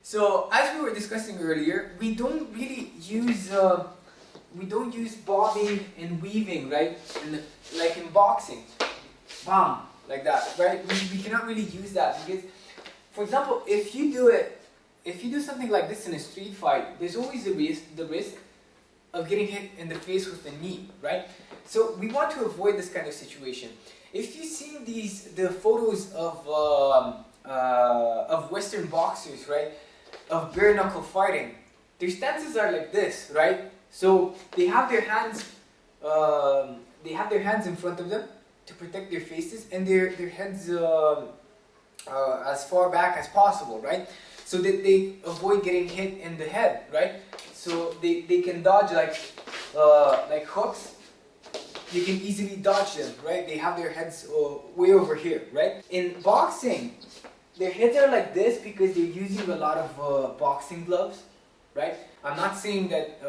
So as we were discussing earlier, we don't use bobbing and weaving, right? Like in boxing, bam, like that, right? We cannot really use that because, for example, if you do something like this in a street fight, there's always the risk of getting hit in the face with a knee, right? So we want to avoid this kind of situation. If you see the photos of Western boxers, right, of bare knuckle fighting, their stances are like this, right? So they have their hands in front of them to protect their faces, and their heads as far back as possible, right? So that they avoid getting hit in the head, right? So they can dodge like hooks. You can easily dodge them, right? They have their heads way over here, right? In boxing, their heads are like this because they're using a lot of boxing gloves, right? I'm not saying that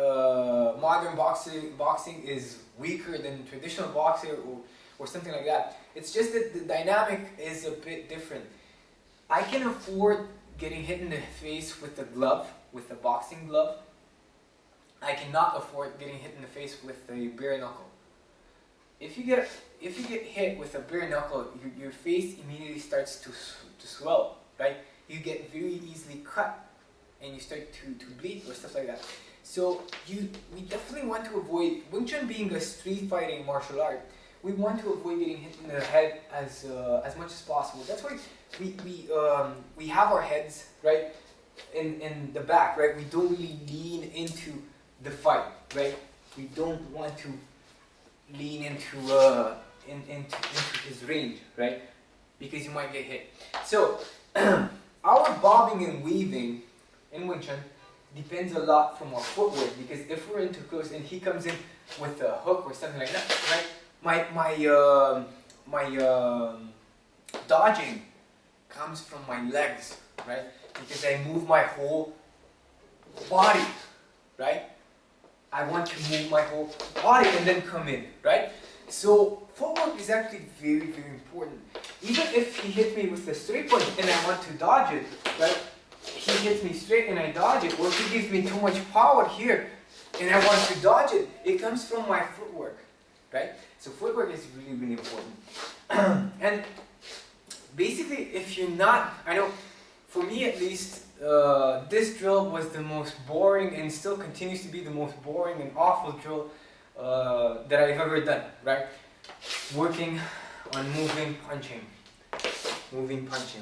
modern boxing is weaker than traditional boxing or something like that. It's just that the dynamic is a bit different. I can afford getting hit in the face with a glove, with a boxing glove. I cannot afford getting hit in the face with a bare knuckle. If you get hit with a bare knuckle, your face immediately starts to swell, right? You get very easily cut, and you start to bleed or stuff like that. So we definitely want to avoid, Wing Chun being a street fighting martial art, we want to avoid getting hit in the head as much as possible. That's why we have our heads right in the back, right? We don't really lean into the fight, right? We don't want to lean into his range, right? Because you might get hit. So our bobbing and weaving in Wing Chun depends a lot from our footwork, because if we're in too close and he comes in with a hook or something like that, right? My dodging comes from my legs, right? Because I move my whole body, right? I want to move my whole body and then come in, right? So footwork is actually very, very important. Even if he hits me with a straight punch and I want to dodge it, right? He hits me straight and I dodge it, or if he gives me too much power here and I want to dodge it, it comes from my footwork, right? So footwork is really, really important. And basically, if you're not, I know, for me at least, this drill was the most boring and still continues to be the most boring and awful drill that I've ever done, right? Working on moving punching,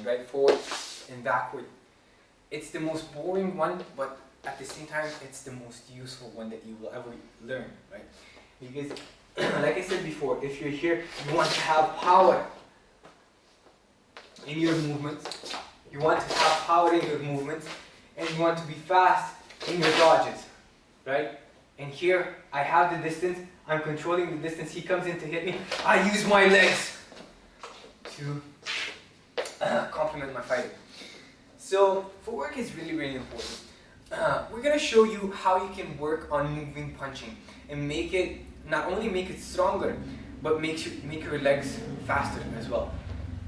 right? Forward and backward. It's the most boring one, but at the same time, it's the most useful one that you will ever learn, right? Because, like I said before, if you're here, you want to have power in your movements. You want to have power in your movements, and you want to be fast in your dodges, right? And here, I have the distance, I'm controlling the distance, he comes in to hit me, I use my legs to complement my fighting. So, footwork is really, really important. We're going to show you how you can work on moving punching and not only make it stronger, but make your legs faster as well.